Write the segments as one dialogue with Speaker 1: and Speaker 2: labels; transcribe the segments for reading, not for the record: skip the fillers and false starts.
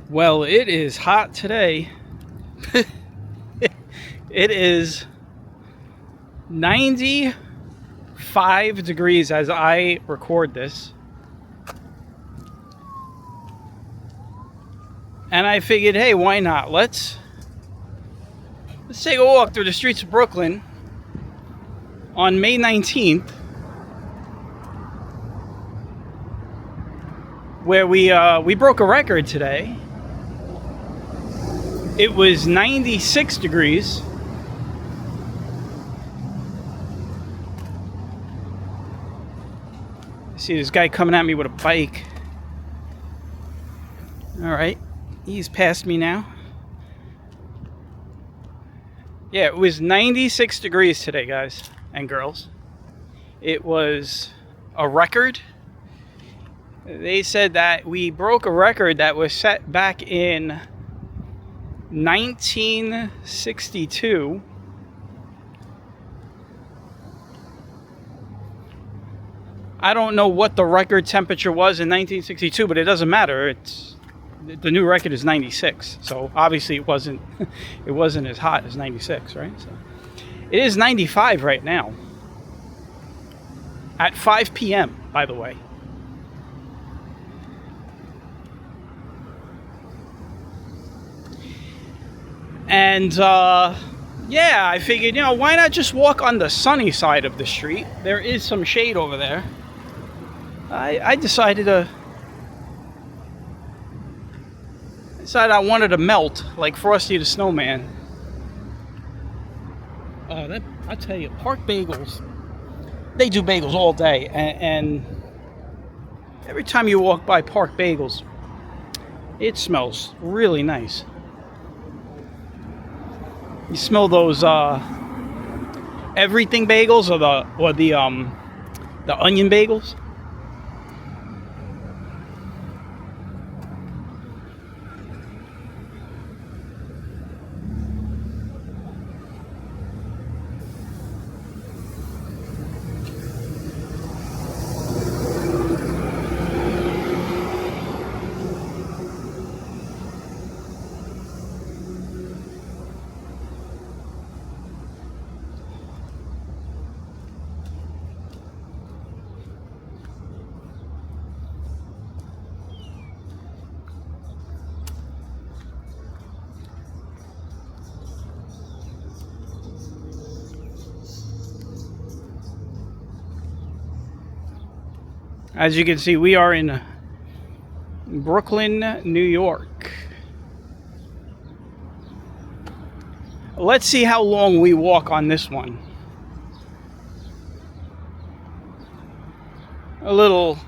Speaker 1: Well, it is hot today. It is 95 degrees as I record this. And I figured, hey, why not? Let's take a walk through the streets of Brooklyn on May 19th, where we broke a record today. It was 96 degrees. I see this guy coming at me with a bike. All right, he's past me now. Yeah, it was 96 degrees today, guys and girls. It was a record. They said that we broke a record that was set back in 1962. I don't know what the record temperature was in 1962, but it doesn't matter. The new record is 96, so obviously it wasn't as hot as 96, right? So it is 95 right now at 5 p.m. by the way. And yeah, I figured, why not just walk on the sunny side of the street? There is some shade over there. I decided I wanted to melt like Frosty the Snowman. I tell you, Park Bagels, they do bagels all day, and every time you walk by Park Bagels, it smells really nice. You smell those everything bagels or the onion bagels. As you can see, we are in Brooklyn, New York. Let's see how long we walk on this one. A little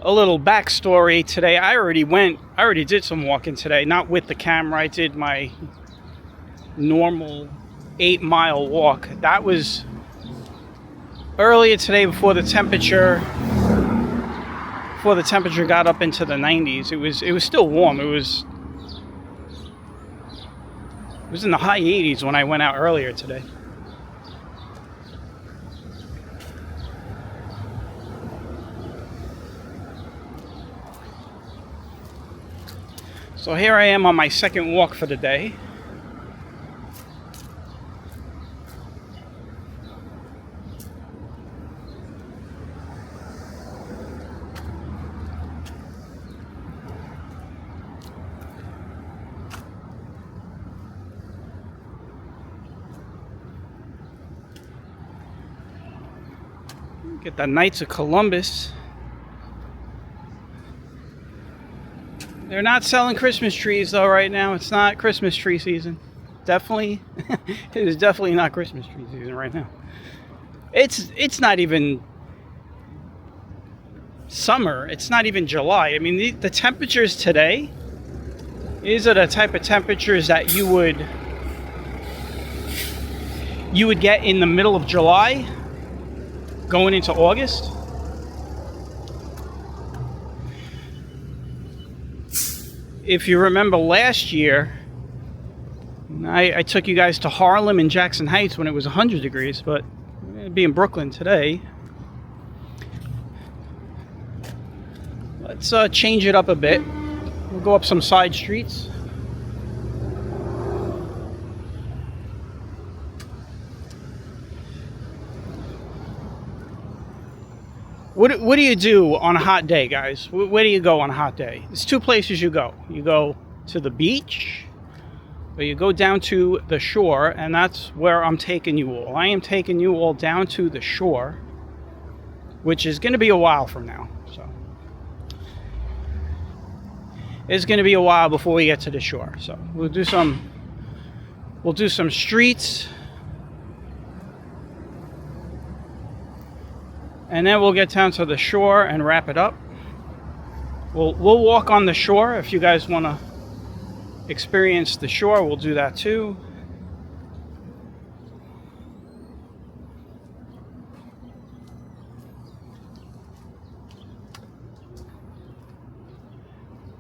Speaker 1: backstory today. I already did some walking today, not with the camera. I did my normal 8-mile walk. That was earlier today before the temperature got up into the 90s. It was still warm. It was in the high 80s when I went out earlier today. So here I am on my second walk for the day. Get the Knights of Columbus. They're not selling Christmas trees though right now. It's not Christmas tree season. Definitely, it is definitely not Christmas tree season right now. It's not even summer. It's not even July. I mean, the temperatures today, these are the type of temperatures that you would get in the middle of July, going into August. If you remember last year, I took you guys to Harlem and Jackson Heights when it was 100 degrees, but it'd be in Brooklyn today. Let's change it up a bit. We'll go up some side streets. What do you do on a hot day, guys? Where do you go on a hot day? There's two places you go. You go to the beach, or you go down to the shore, and that's where I'm taking you all. I am taking you all down to the shore, which is going to be a while from now. So it's going to be a while before we get to the shore. So we'll do some streets. And then we'll get down to the shore and wrap it up. We'll walk on the shore. If you guys want to experience the shore, we'll do that too.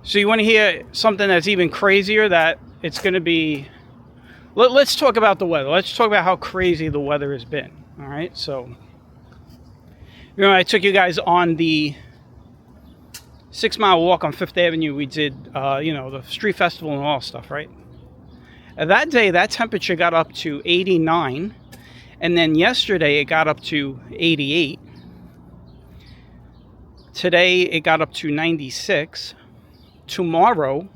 Speaker 1: So you want to hear something that's even crazier, that it's going to be... Let's talk about the weather. Let's talk about how crazy the weather has been. All right, so... You know, I took you guys on the 6-mile walk on 5th Avenue. We did, you know, the street festival and all stuff, right? That day, that temperature got up to 89. And then yesterday, it got up to 88. Today, it got up to 96. Tomorrow,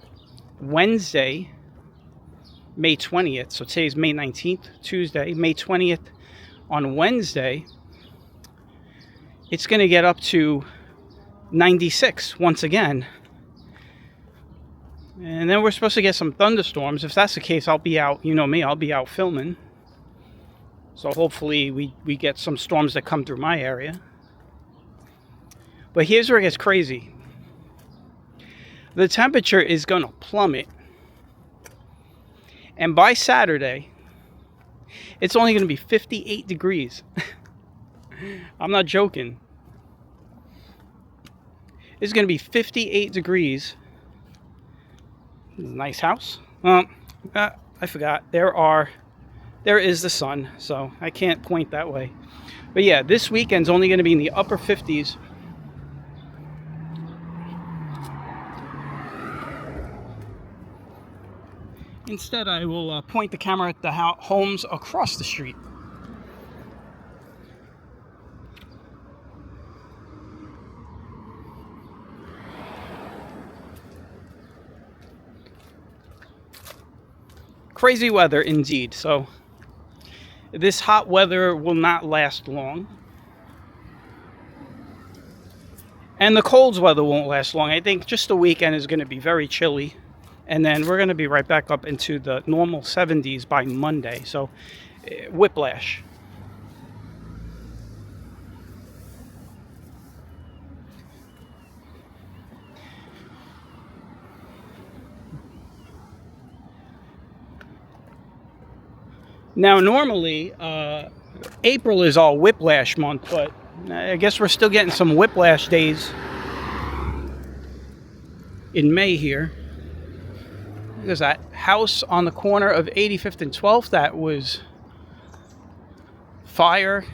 Speaker 1: Wednesday, May 20th. So today's May 19th, Tuesday. May 20th on Wednesday, it's going to get up to 96 once again. And then we're supposed to get some thunderstorms. If that's the case, I'll be out, you know me, I'll be out filming. So hopefully we get some storms that come through my area. But here's where it gets crazy. The temperature is going to plummet. And by Saturday, it's only going to be 58 degrees. I'm not joking. It's going to be 58 degrees. Nice house. I forgot. There is the sun, so I can't point that way. But yeah, this weekend's only going to be in the upper 50s. Instead, I will point the camera at the homes across the street. Crazy weather indeed. So this hot weather will not last long. And the cold weather won't last long. I think just the weekend is going to be very chilly. And then we're going to be right back up into the normal 70s by Monday. So whiplash. Now, normally, April is all whiplash month, but I guess we're still getting some whiplash days in May here. There's that house on the corner of 85th and 12th that was fire.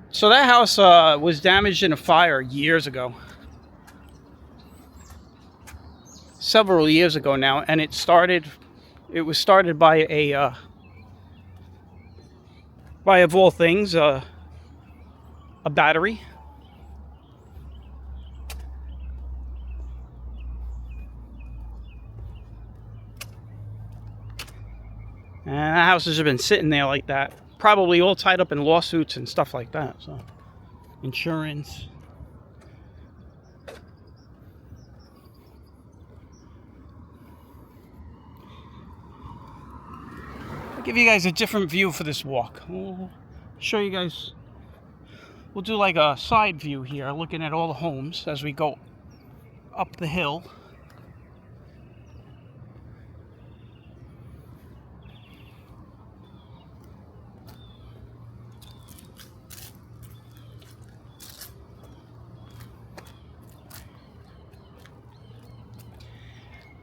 Speaker 1: So that house was damaged in a fire years ago. Several years ago now, and it was started by of all things, a battery. And that house has been sitting there like that, probably all tied up in lawsuits and stuff like that. So, insurance. I'll give you guys a different view for this walk. We'll show you guys. We'll do like a side view here, looking at all the homes as we go up the hill.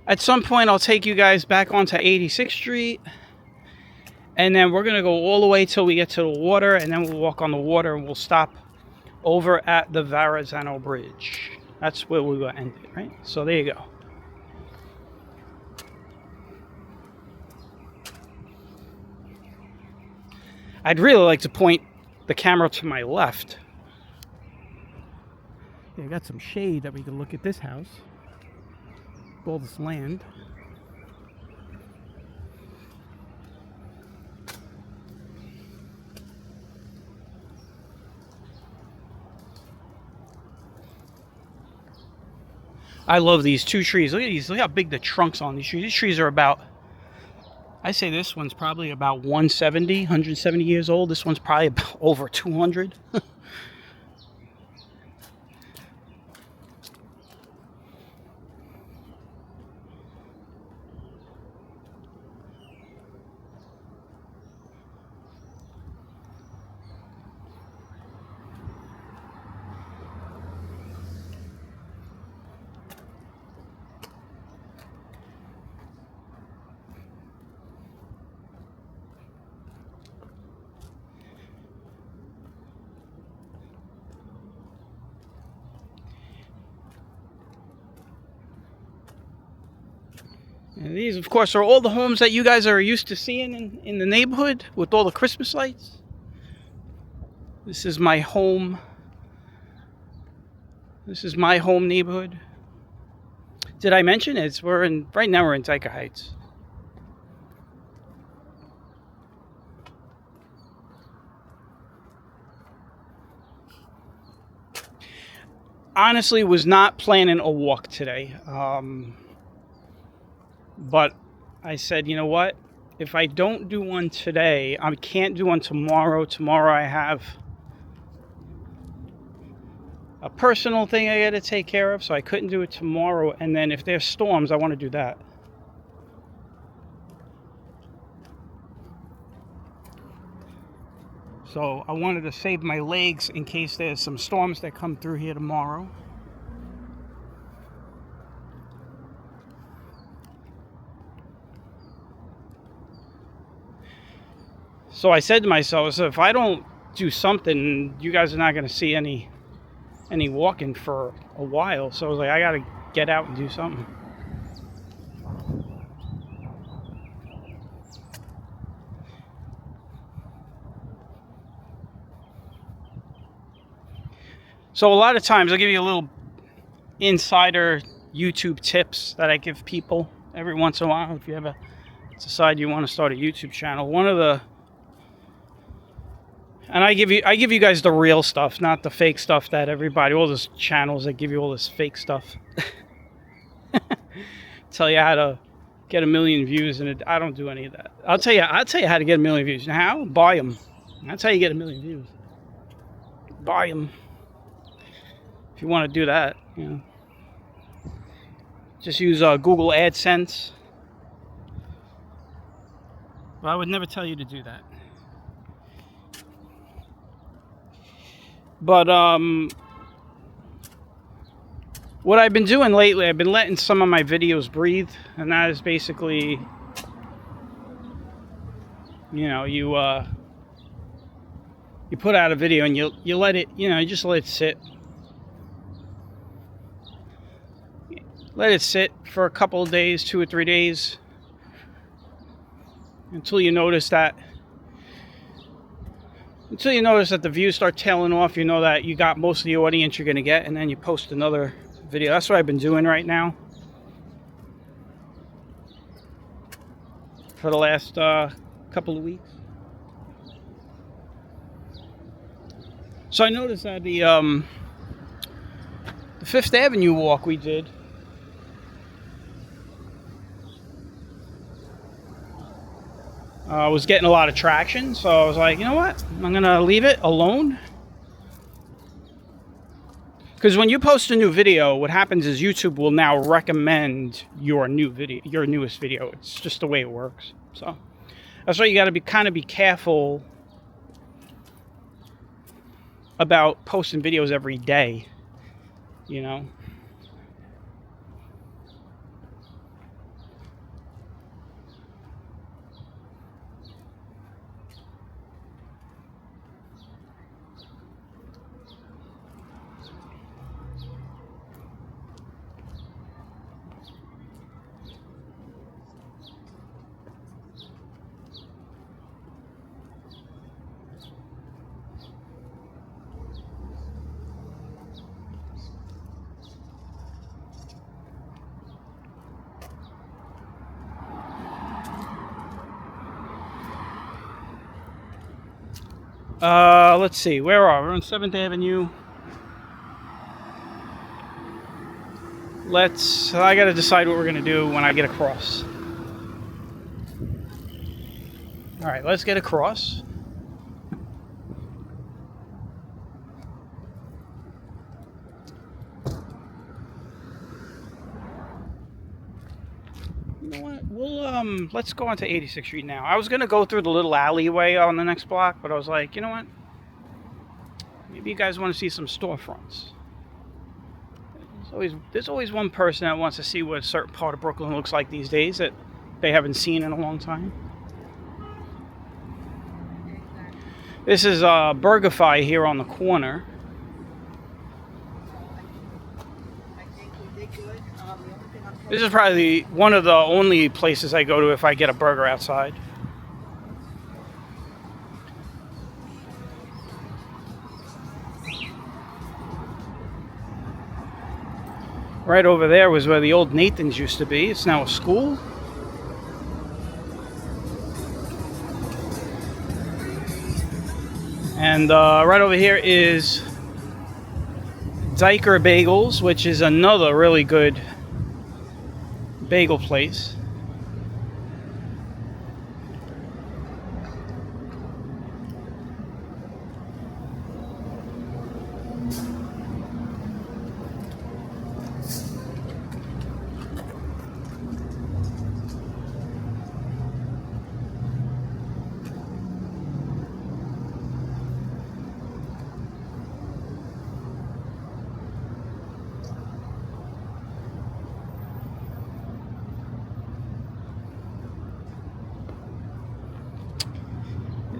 Speaker 1: At some point, I'll take you guys back onto 86th Street. And then we're going to go all the way till we get to the water. And then we'll walk on the water and we'll stop over at the Verrazano Bridge. That's where we're going to end it, right? So there you go. I'd really like to point the camera to my left. Yeah, I got some shade that we can look at this house. All this land. I love these two trees. Look at these. Look how big the trunks on these trees. These trees are about, I say this one's probably about 170 years old. This one's probably about over 200. And these, of course, are all the homes that you guys are used to seeing in the neighborhood with all the Christmas lights. This is my home. This is my home neighborhood. Did I mention it? Right now we're in Dyker Heights. Honestly, was not planning a walk today. But I said, you know what? If I don't do one today, I can't do one tomorrow. Tomorrow I have a personal thing I got to take care of, so I couldn't do it tomorrow. And then if there's storms, I want to do that. So I wanted to save my legs in case there's some storms that come through here tomorrow. So I said to myself, if I don't do something, you guys are not going to see any walking for a while. So I was like, I got to get out and do something. So a lot of times I'll give you a little insider YouTube tips that I give people every once in a while. If you ever decide you want to start a YouTube channel, and I give you guys the real stuff, not the fake stuff that all those channels that give you all this fake stuff. Tell you how to get 1 million views, and I don't do any of that. I'll tell you how to get 1 million views. Now, how? Buy them. That's how you get 1 million views. Buy them. If you want to do that, you know. Just use Google AdSense. But I would never tell you to do that. But what I've been doing lately, I've been letting some of my videos breathe, and that is basically, you know, you put out a video and you let it, you know, you just let it sit. Let it sit for a couple of days, 2 or 3 days, until you notice that the views start tailing off. You know that you got most of the audience you're going to get, and then you post another video. That's what I've been doing right now for the last couple of weeks. So I noticed that the Fifth Avenue walk we did, was getting a lot of traction, so I was like, you know what? I'm going to leave it alone. Because when you post a new video, what happens is YouTube will now recommend your newest video. It's just the way it works. So that's why you got to be careful about posting videos every day, you know. Let's see. Where are we? We're on 7th Avenue. I got to decide what we're going to do when I get across. All right, let's get across. You know what? Let's go on to 86th Street now. I was going to go through the little alleyway on the next block, but I was like, you know what? Maybe you guys want to see some storefronts. There's always one person that wants to see what a certain part of Brooklyn looks like these days that they haven't seen in a long time. This is BurgerFi here on the corner. This is probably one of the only places I go to if I get a burger outside. Right over there was where the old Nathan's used to be. It's now a school. And right over here is Dyker Bagels, which is another really good bagel place.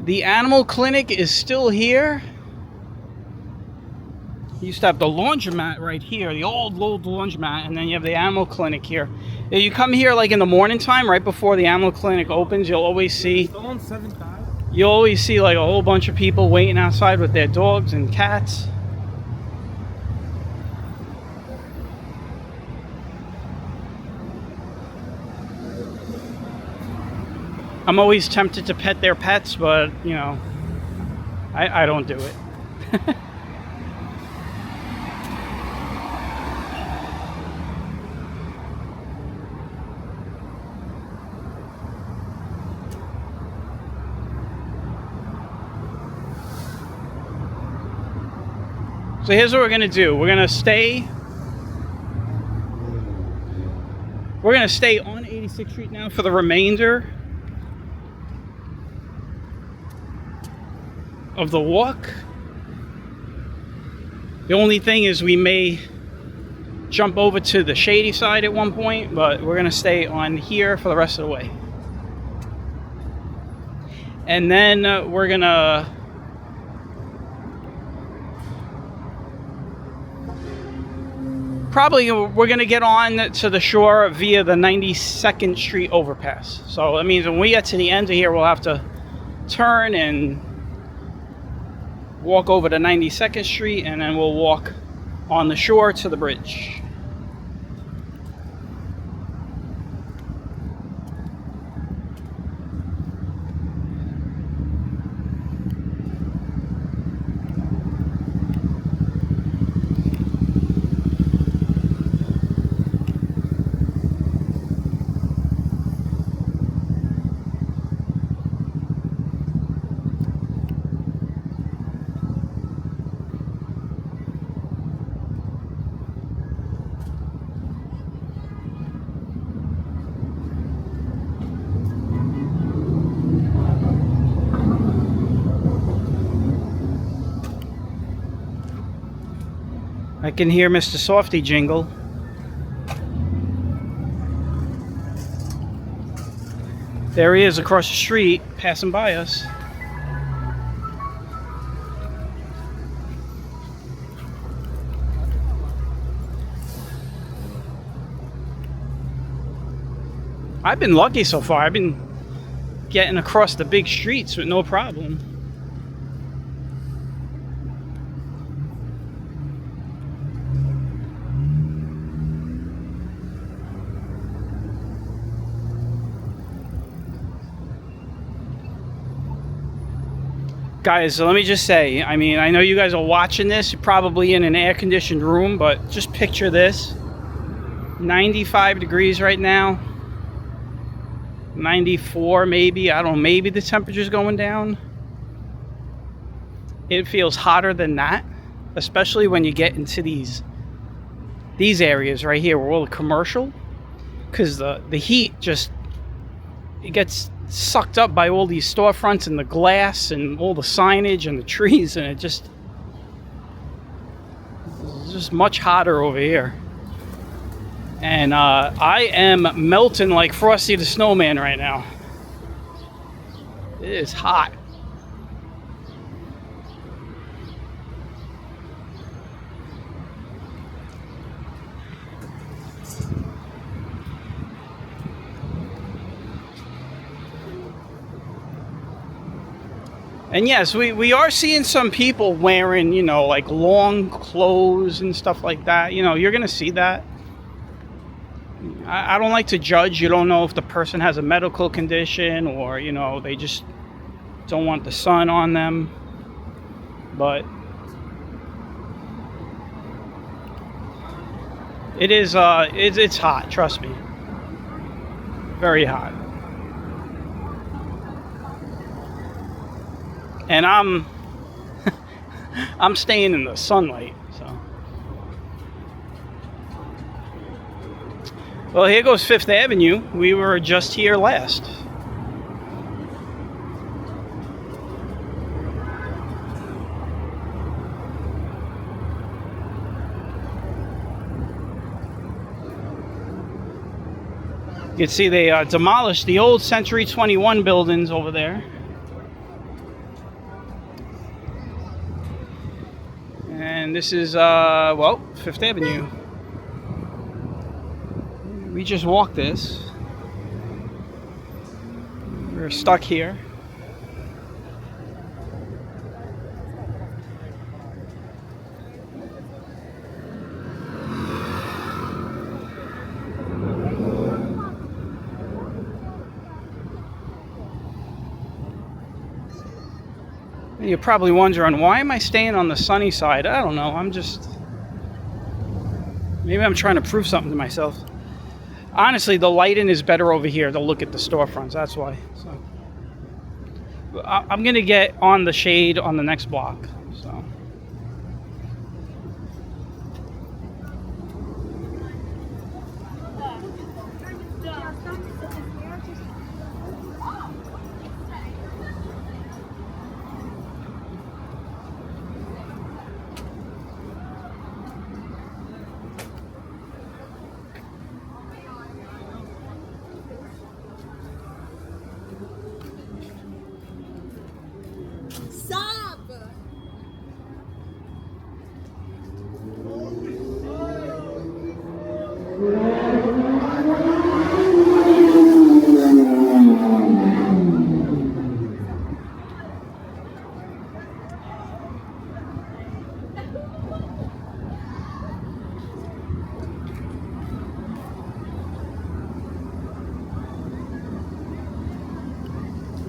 Speaker 1: The animal clinic is still here. You used to have the laundromat right here, the old laundromat, and then you have the animal clinic here. If you come here like in the morning time, right before the animal clinic opens, you'll always see like a whole bunch of people waiting outside with their dogs and cats. I'm always tempted to pet their pets, but, you know, I don't do it. So here's what we're going to do. We're going to stay on 86th Street now for the remainder of the walk. The only thing is we may jump over to the shady side at one point, but we're going to stay on here for the rest of the way. And then we're going to get on to the shore via the 92nd Street overpass. So that means when we get to the end of here, we'll have to turn and walk over to 92nd Street, and then we'll walk on the shore to the bridge. I can hear Mr. Softy jingle. There he is across the street, passing by us. I've been lucky so far. I've been getting across the big streets with no problem. Guys, let me just say, I mean, I know you guys are watching this, you're probably in an air-conditioned room, but just picture this. 95 degrees right now. 94 maybe, I don't know, maybe the temperature's going down. It feels hotter than that, especially when you get into these areas right here where all the commercial, because the heat just, it gets sucked up by all these storefronts and the glass and all the signage and the trees, and it's just much hotter over here. And I am melting like Frosty the Snowman right now. It is hot. And yes, we are seeing some people wearing, you know, like long clothes and stuff like that. You know, you're going to see that. I don't like to judge. You don't know if the person has a medical condition or, you know, they just don't want the sun on them. But it is, it's hot, trust me. Very hot. And I'm staying in the sunlight, so. Well, here goes Fifth Avenue. We were just here last. You can see they demolished the old Century 21 buildings over there. And this is, well, Fifth Avenue. We just walked this. We're stuck here. You're probably wondering, why am I staying on the sunny side? I don't know. Maybe I'm trying to prove something to myself. Honestly, the lighting is better over here to look at the storefronts. That's why. So I'm going to get on the shade on the next block. So.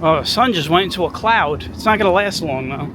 Speaker 1: Oh, the sun just went into a cloud. It's not going to last long, though.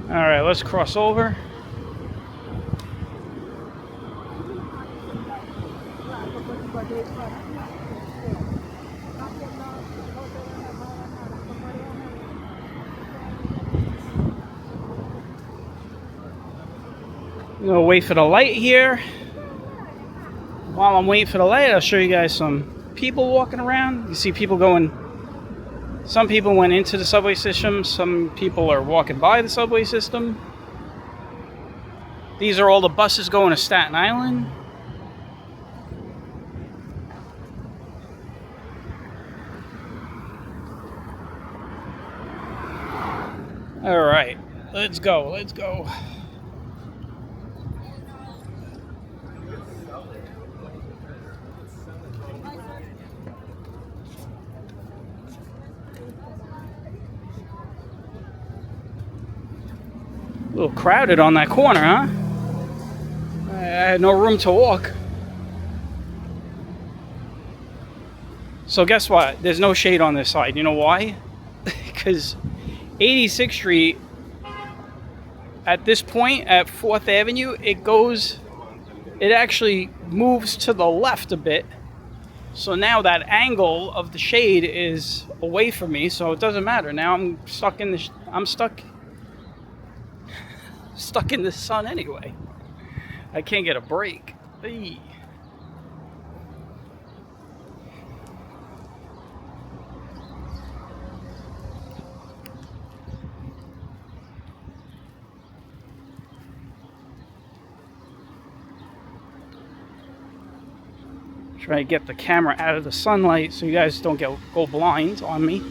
Speaker 1: All right, let's cross over. I'm gonna wait for the light here. While I'm waiting for the light, I'll show you guys some people walking around. You see people going, some people went into the subway system, some people are walking by the subway system. These are all the buses going to Staten Island. All right, let's go, let's go. A little crowded on that corner, huh? I had no room to walk. So guess what? There's no shade on this side. You know why? Because 86th Street, at this point at 4th Avenue, it actually moves to the left a bit. So now that angle of the shade is away from me, so it doesn't matter. Now I'm stuck in the sun anyway. I can't get a break. Eey. Try to get the camera out of the sunlight so you guys don't go blind on me.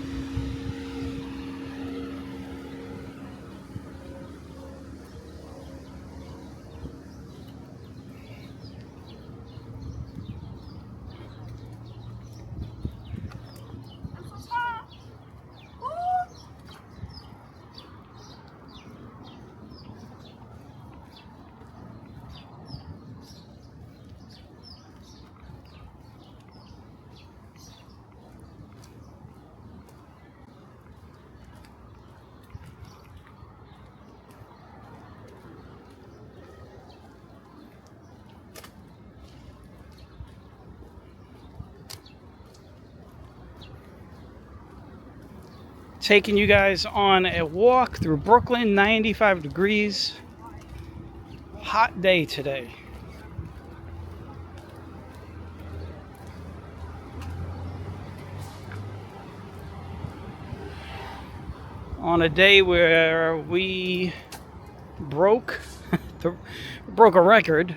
Speaker 1: Taking you guys on a walk through Brooklyn, 95 degrees. Hot day today. On a day where we broke a record.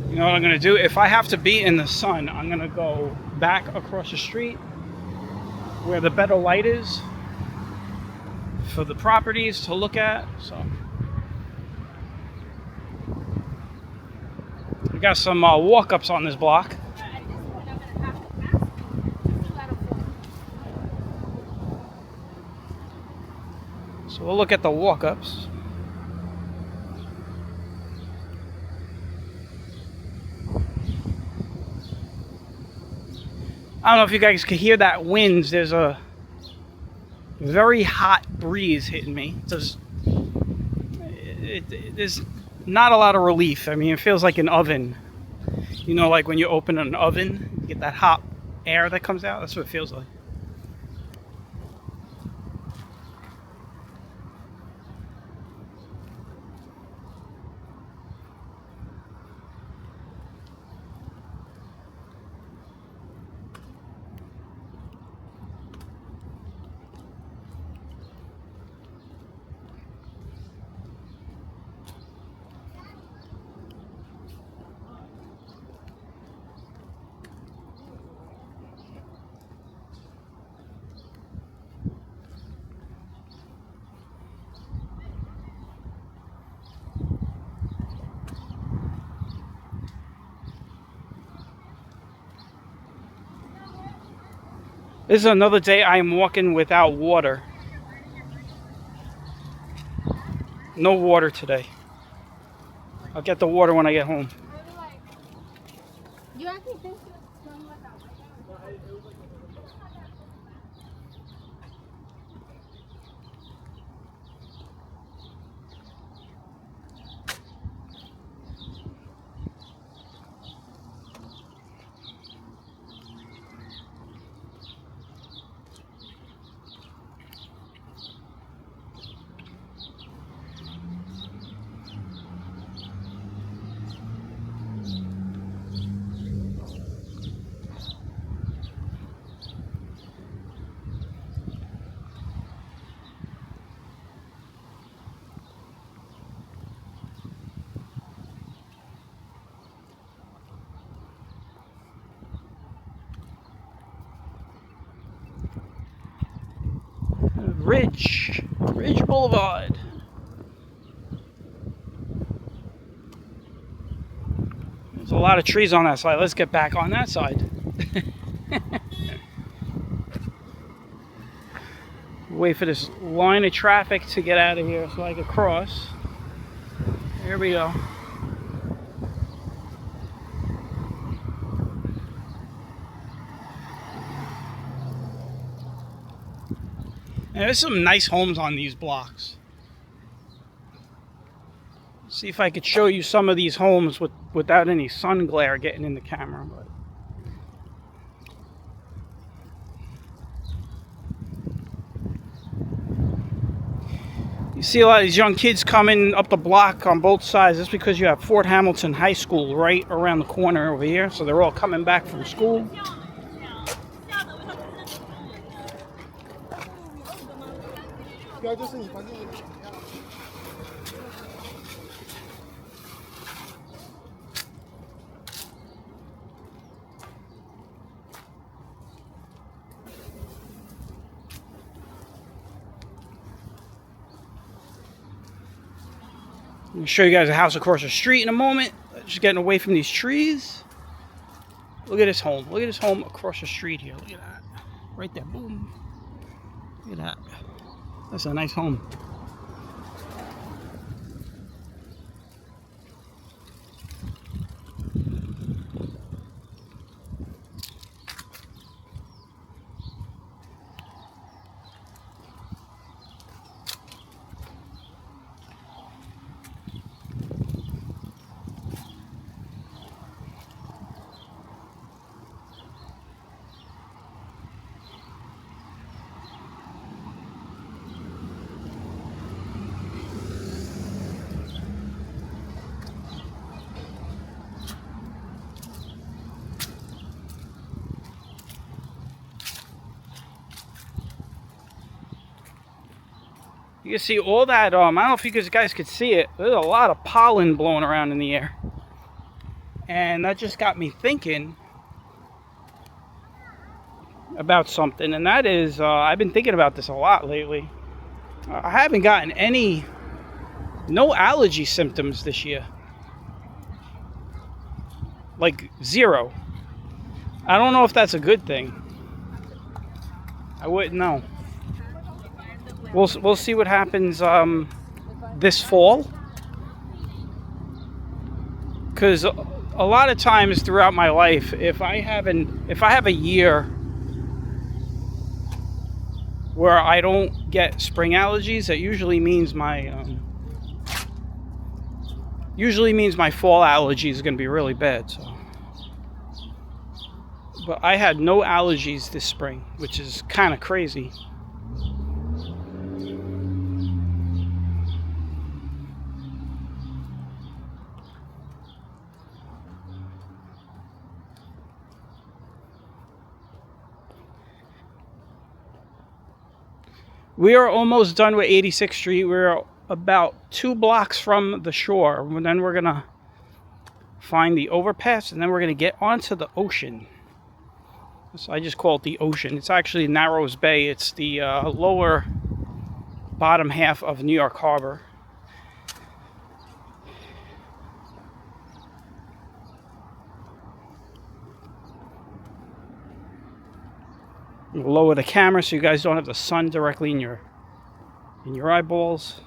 Speaker 1: You know what I'm going to do? If I have to be in the sun, I'm going to go back across the street where the better light is for the properties to look at. So we got some walk-ups on this block. So we'll look at the walk-ups. I don't know if you guys can hear that wind. There's a very hot breeze hitting me. There's not a lot of relief. I mean, it feels like an oven. You know, like when you open an oven, you get that hot air that comes out. That's what it feels like. This is another day I am walking without water. No water today. I'll get the water when I get home. Ridge Boulevard. There's a lot of trees on that side. Let's get back on that side. Wait for this line of traffic to get out of here so I can cross. Here we go. And there's some nice homes on these blocks. See if I could show you some of these homes without any sun glare getting in the camera. But you see a lot of these young kids coming up the block on both sides. That's because you have Fort Hamilton High School right around the corner over here. So they're all coming back from school. I'm going to show you guys a house across the street in a moment. Just getting away from these trees. Look at this home. Look at this home across the street here. Look at that. Right there. Boom. Look at that. That's a nice home. You can see all that, I don't know if you guys could see it. There's a lot of pollen blowing around in the air. And that just got me thinking about something. And that is, I've been thinking about this a lot lately. I haven't gotten no allergy symptoms this year. Like, zero. I don't know if that's a good thing. I wouldn't know. We'll see what happens this fall, because a lot of times throughout my life, if I have a year where I don't get spring allergies, that usually means my fall allergy is going to be really bad. So, but I had no allergies this spring, which is kind of crazy. We are almost done with 86th Street. We're about 2 blocks from the shore. And then we're going to find the overpass, and then we're going to get onto the ocean. So I just call it the ocean. It's actually Narrows Bay. It's the lower bottom half of New York Harbor. Lower the camera so you guys don't have the sun directly in your eyeballs.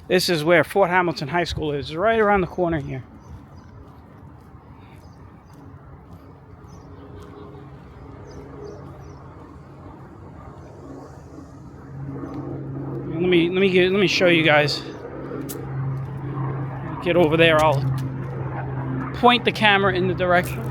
Speaker 1: This is where Fort Hamilton High School is, right around the corner here. Let me show you guys. Get over there. I'll point the camera in the direction.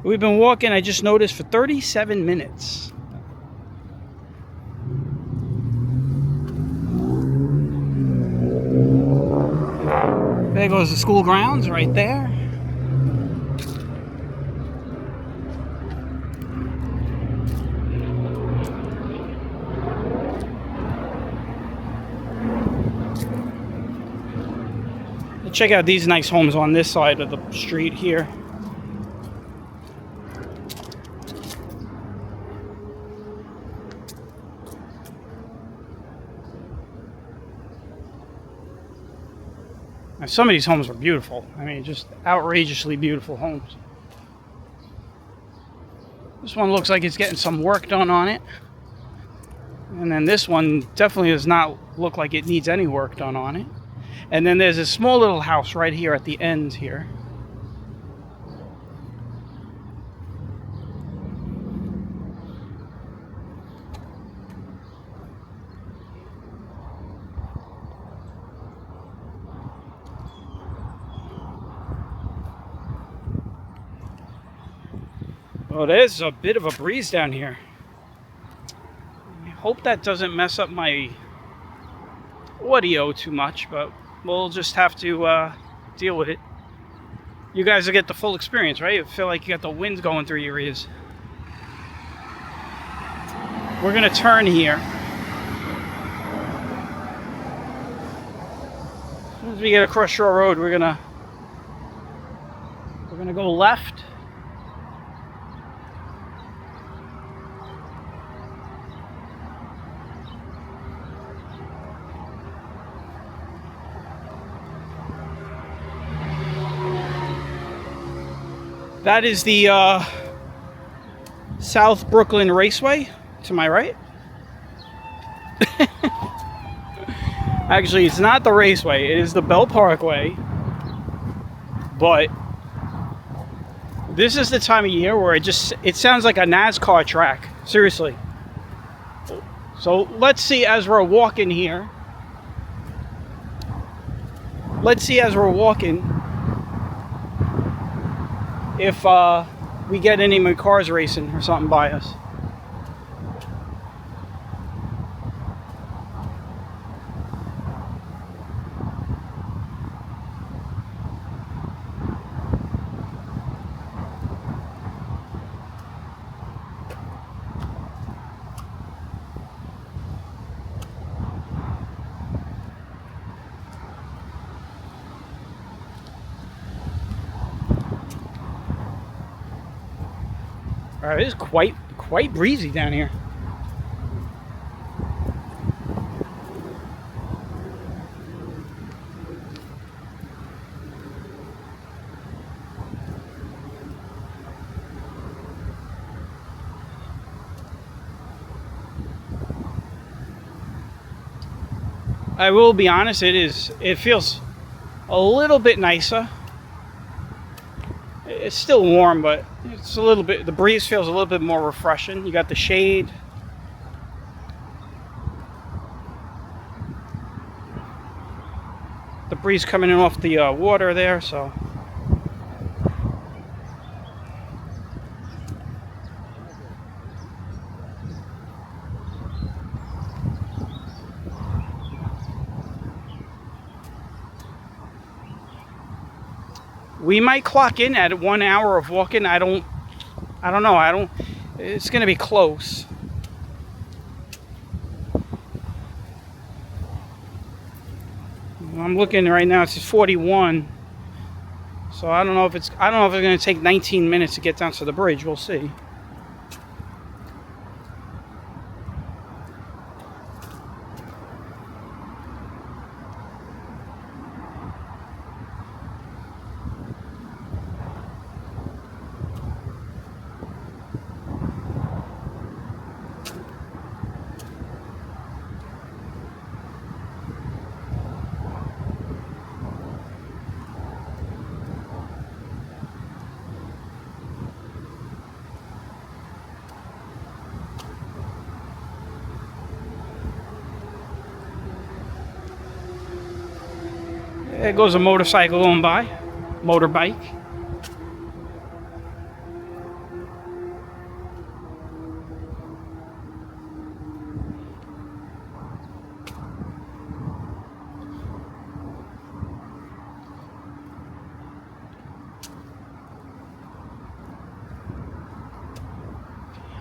Speaker 1: We've been walking, I just noticed, for 37 minutes. There goes the school grounds right there. Check out these nice homes on this side of the street here. Now, some of these homes are beautiful. I mean, just outrageously beautiful homes. This one looks like it's getting some work done on it. And then this one definitely does not look like it needs any work done on it. And then there's a small little house right here at the end here. Oh, there's a bit of a breeze down here. I hope that doesn't mess up my audio too much, but we'll just have to deal with it. You guys will get the full experience, right? You feel like you got the wind going through your ears. We're gonna turn here. As soon as we get across Shore Road, we're gonna go left. That is the South Brooklyn Raceway to my right. Actually, it's not the Raceway, it is the Bell Parkway. But this is the time of year where it sounds like a NASCAR track. Seriously. So let's see as we're walking here. Let's see as we're walking if we get any more cars racing or something by us. It is quite breezy down here. I will be honest, it feels a little bit nicer. It's still warm, but it's a little bit, the breeze feels a little bit more refreshing. You got the shade. The breeze coming in off the water there, so. We might clock in at 1 hour of walking. I don't know. It's going to be close. I'm looking right now. It's 41. So I don't know if it's going to take 19 minutes to get down to the bridge. We'll see. There goes a motorcycle going by. Motorbike.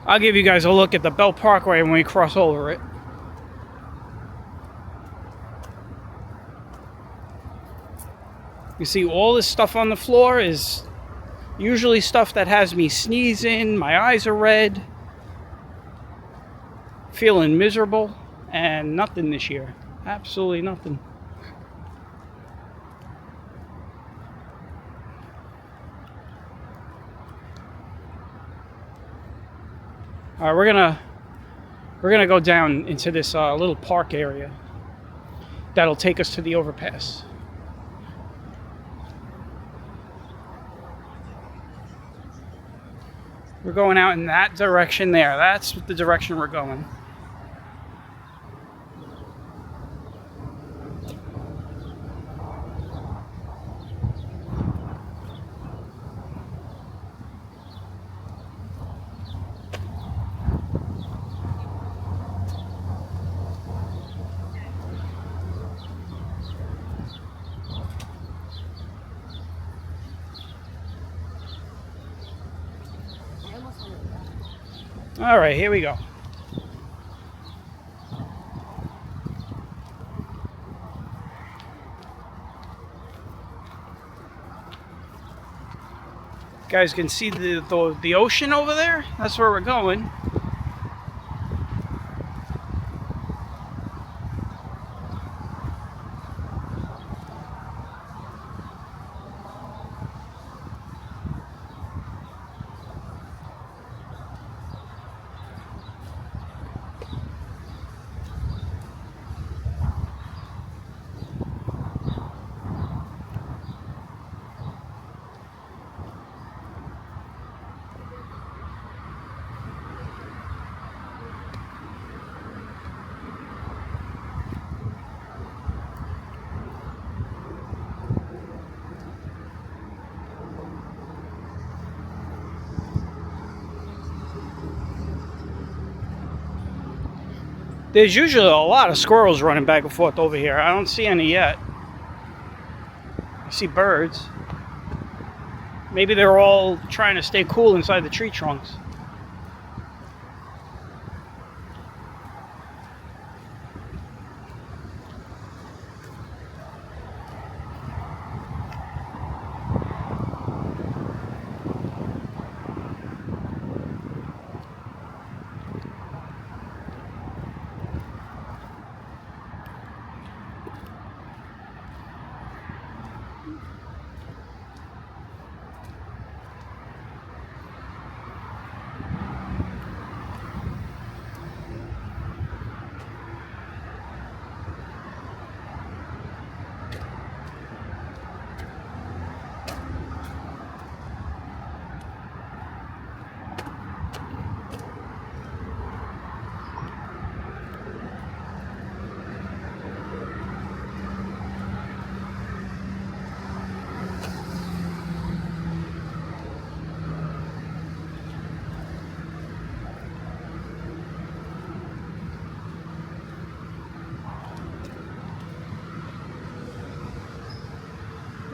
Speaker 1: I'll give you guys a look at the Belt Parkway when we cross over it. You see all this stuff on the floor is usually stuff that has me sneezing, my eyes are red, feeling miserable, and nothing this year. Absolutely nothing. All right, we're gonna go down into this little park area that'll take us to the overpass. We're going out in that direction there. That's the direction we're going. All right, here we go. You guys can see the ocean over there. That's where we're going. There's usually a lot of squirrels running back and forth over here. I don't see any yet. I see birds. Maybe they're all trying to stay cool inside the tree trunks.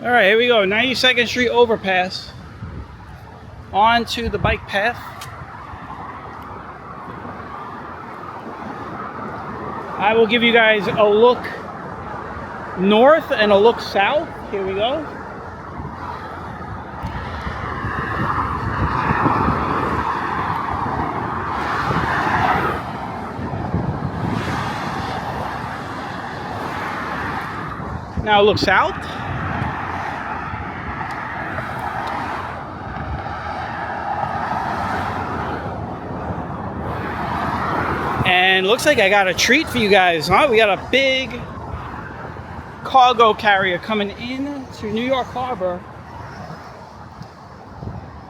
Speaker 1: All right, here we go. 92nd Street overpass. On to the bike path. I will give you guys a look north and a look south. Here we go. Now look south. And looks like I got a treat for you guys, huh? We got a big cargo carrier coming in to New York Harbor.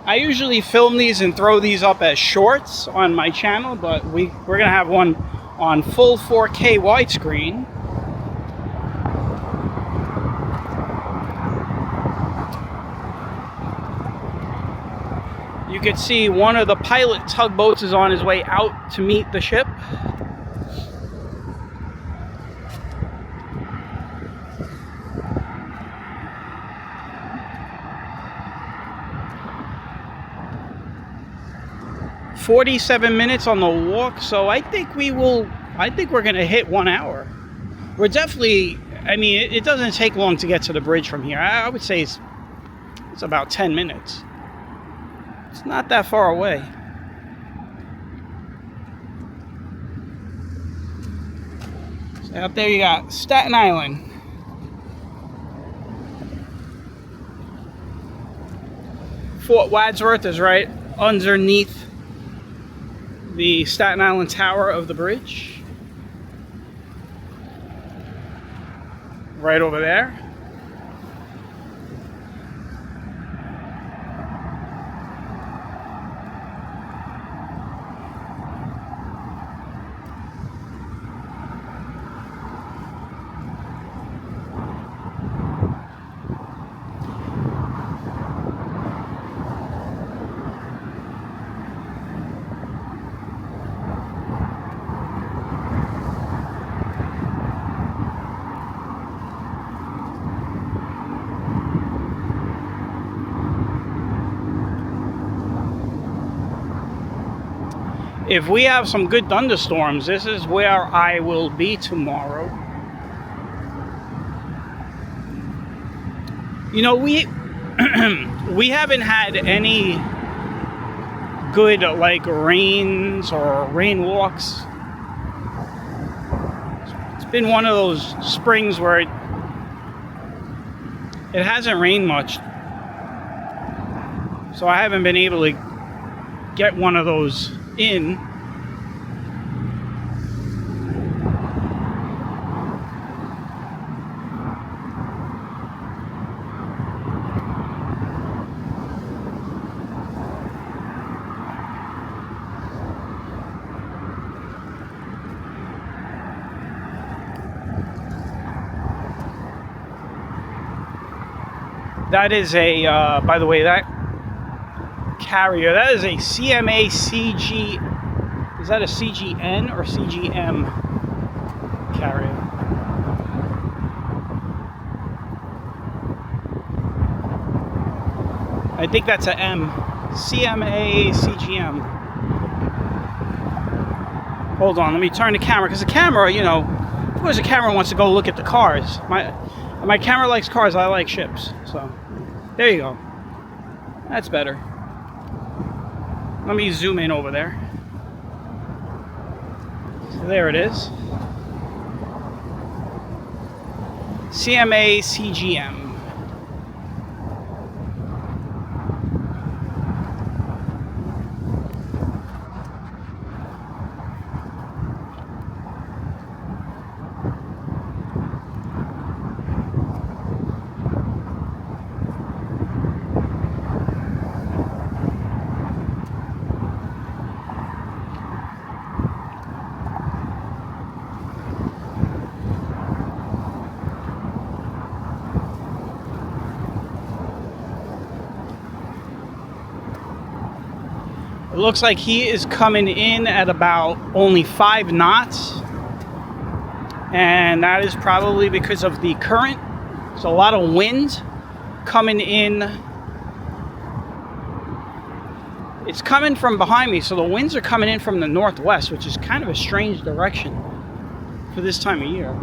Speaker 1: I usually film these and throw these up as shorts on my channel, but we're gonna have one on full 4K widescreen. could see one of the pilot tugboats is on his way out to meet the ship. $47 on the walk, so I think we're gonna hit 1 hour. We're definitely, I mean, it doesn't take long to get to the bridge from here. I would say it's about 10 minutes. It's not that far away. So out there you got Staten Island. Fort Wadsworth is right underneath the Staten Island Tower of the bridge. Right over there. If we have some good thunderstorms, this is where I will be tomorrow. You know, we we haven't had any good like rains or rain walks. It's been one of those springs where it hasn't rained much, so I haven't been able to get one of those in. That is a, by the way, that carrier, that is a CMA CG, is that a CGN or CGM carrier? I think that's a M. CMA CGM. Hold on, let me turn the camera, because the camera, you know, of course the camera wants to go look at the cars. My camera likes cars, I like ships. So, there you go. That's better. Let me zoom in over there. So there it is. CMA CGM. It looks like he is coming in at about only 5 knots. And that is probably because of the current. There's a lot of wind coming in. It's coming from behind me, so the winds are coming in from the northwest, which is kind of a strange direction for this time of year.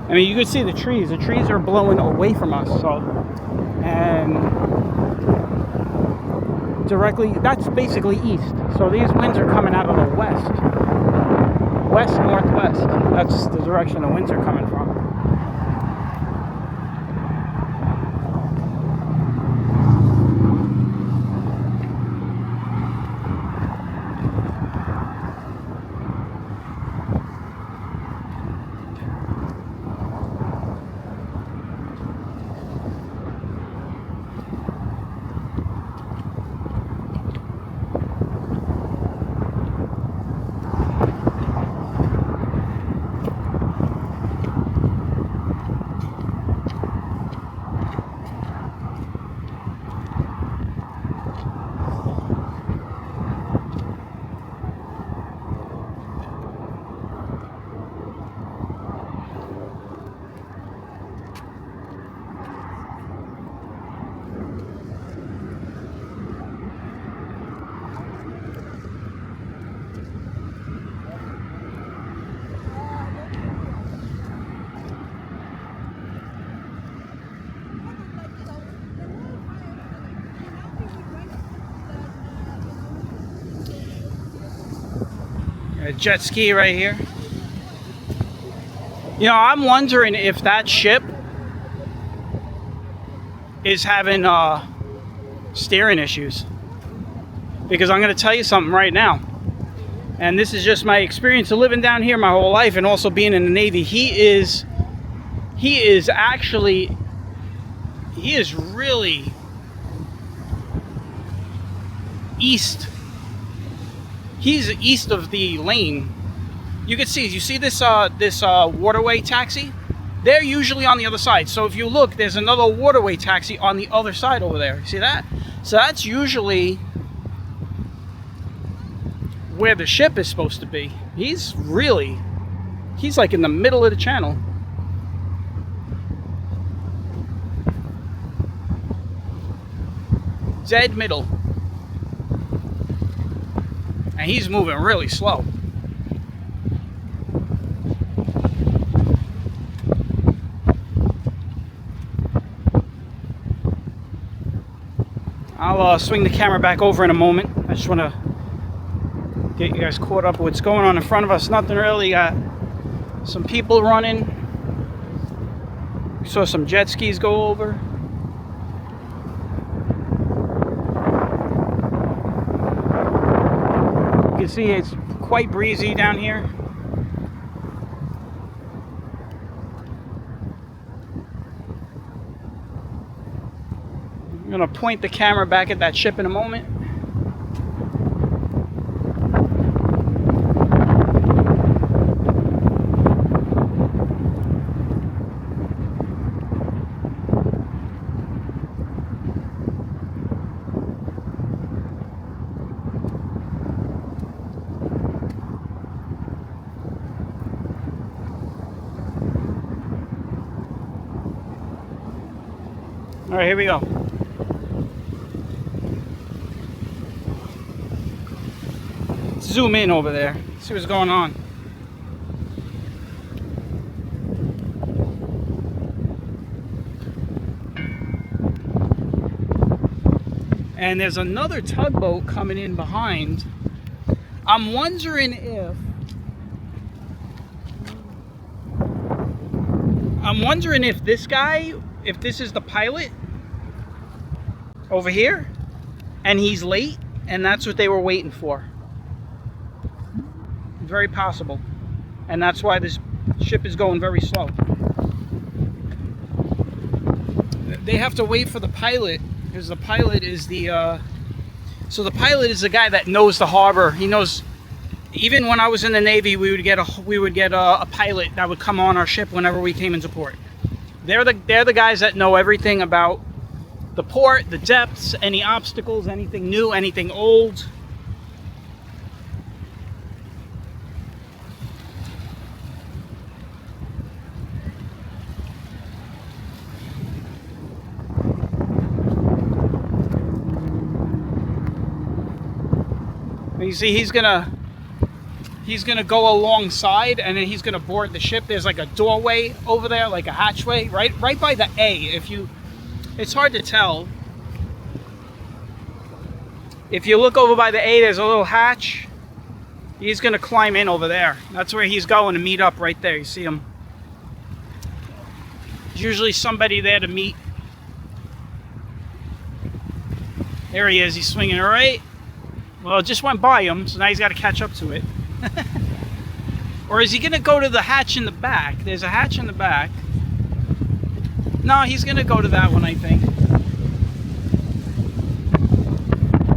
Speaker 1: I mean, you can see the trees. The trees are blowing away from us, so, and directly, that's basically east. So these winds are coming out of the west, northwest. That's the direction the winds are coming from. A jet ski right here. You know, I'm wondering if that ship is having steering issues. Because I'm going to tell you something right now. And this is just my experience of living down here my whole life and also being in the Navy. He is really east. He's east of the lane. You can see, you see this waterway taxi? They're usually on the other side. So if you look, there's another waterway taxi on the other side over there. See that? So that's usually where the ship is supposed to be. He's like in the middle of the channel. Dead middle. And he's moving really slow. I'll swing the camera back over in a moment. I just want to get you guys caught up with what's going on in front of us. Nothing really. Got some people running. We saw some jet skis go over. You can see it's quite breezy down here. I'm going to point the camera back at that ship in a moment. All right, here we go. Zoom in over there, see what's going on. And there's another tugboat coming in behind. I'm wondering if this guy, if this is the pilot over here and he's late and that's what they were waiting for. Very possible, and that's why this ship is going very slow. They have to wait for the pilot because the pilot is the pilot is the guy that knows the harbor. He knows. Even when I was in the Navy, we would get a pilot that would come on our ship whenever we came into port. They're the guys that know everything about the port, the depths, any obstacles, anything new, anything old. You see, he's gonna go alongside, and then he's gonna board the ship. There's like a doorway over there, like a hatchway, right by the A. It's hard to tell. If you look over by the A, there's a little hatch. He's gonna climb in over there. That's where he's going to meet up right there. You see him? There's usually somebody there to meet. There he is. He's swinging right. Well, it just went by him, so now he's got to catch up to it. Or is he going to go to the hatch in the back? There's a hatch in the back. No, he's going to go to that one, I think.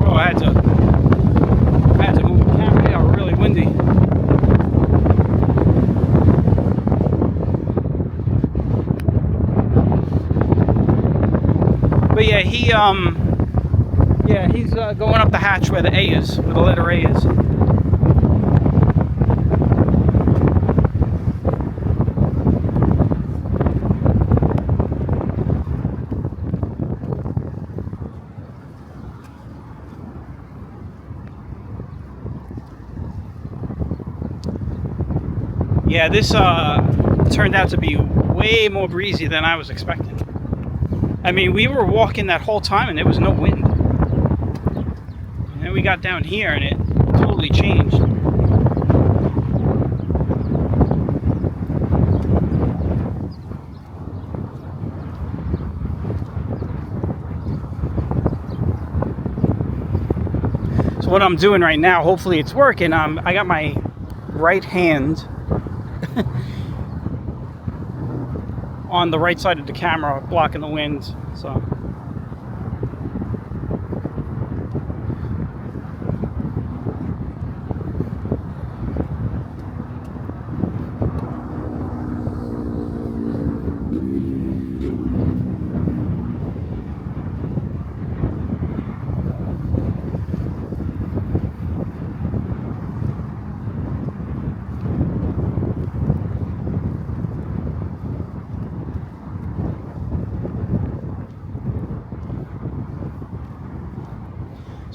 Speaker 1: Oh, I had to move the camera. They are really windy. But yeah, he's going up the hatch where the A is, where the letter A is. Yeah, this turned out to be way more breezy than I was expecting. I mean, we were walking that whole time and there was no wind. And then we got down here and it totally changed. what I'm doing right now. Hopefully it's working. I got my right hand on the right side of the camera, blocking the wind. So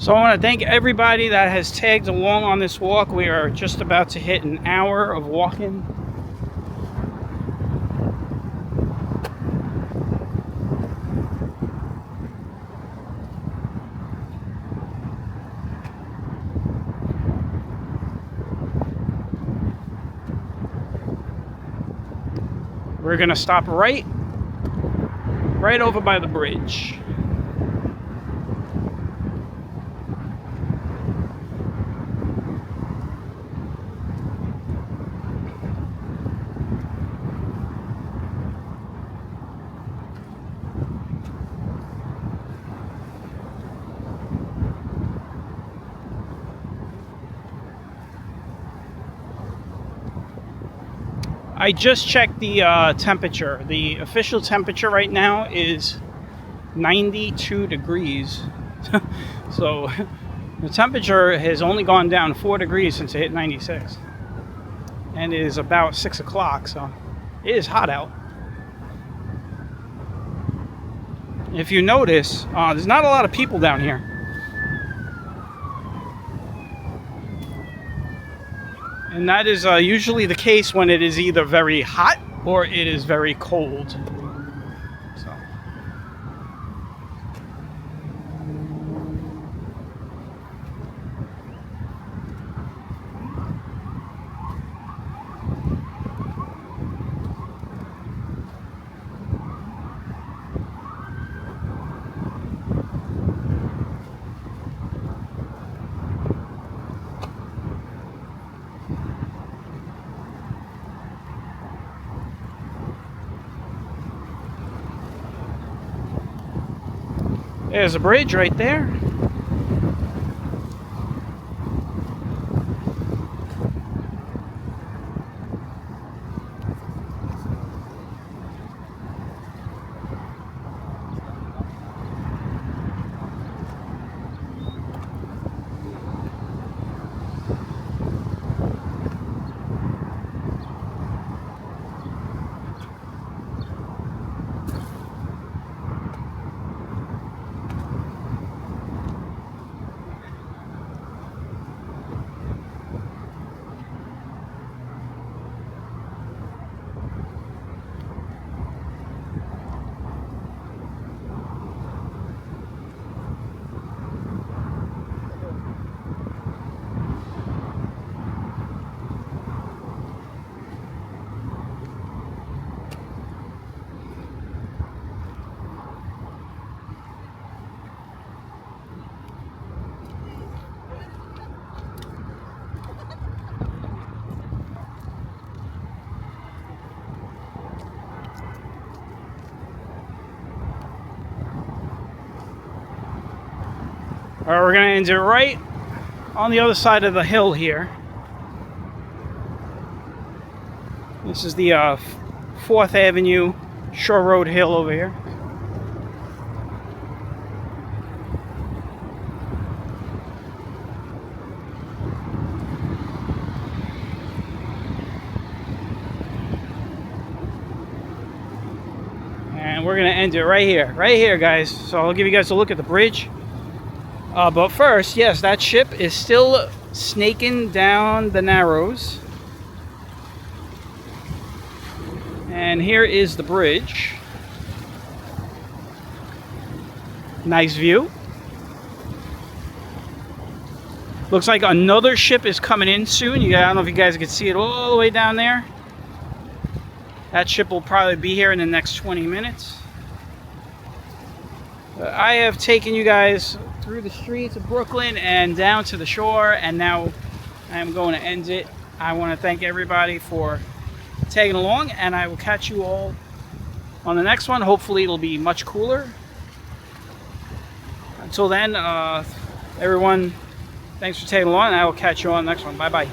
Speaker 1: So I want to thank everybody that has tagged along on this walk. We are just about to hit an hour of walking. We're going to stop right over by the bridge. I just checked the temperature. The official temperature right now is 92 degrees. So the temperature has only gone down 4 degrees since it hit 96. And it is about 6 o'clock, so it is hot out. If you notice, there's not a lot of people down here. And that is usually the case when it is either very hot or it is very cold. So. There's a bridge right there. All right, we're going to end it right on the other side of the hill here. This is the 4th Avenue Shore Road Hill over here. And we're going to end it right here, guys. So I'll give you guys a look at the bridge. But first, yes, that ship is still snaking down the Narrows. And here is the bridge. Nice view. Looks like another ship is coming in soon. I don't know if you guys can see it all the way down there. That ship will probably be here in the next 20 minutes. I have taken you guys through the streets of Brooklyn and down to the shore, and now I am going to end it. I want to thank everybody for tagging along, and I will catch you all on the next one. Hopefully it'll be much cooler. Until then, everyone, thanks for tagging along, and I will catch you on the next one. Bye bye.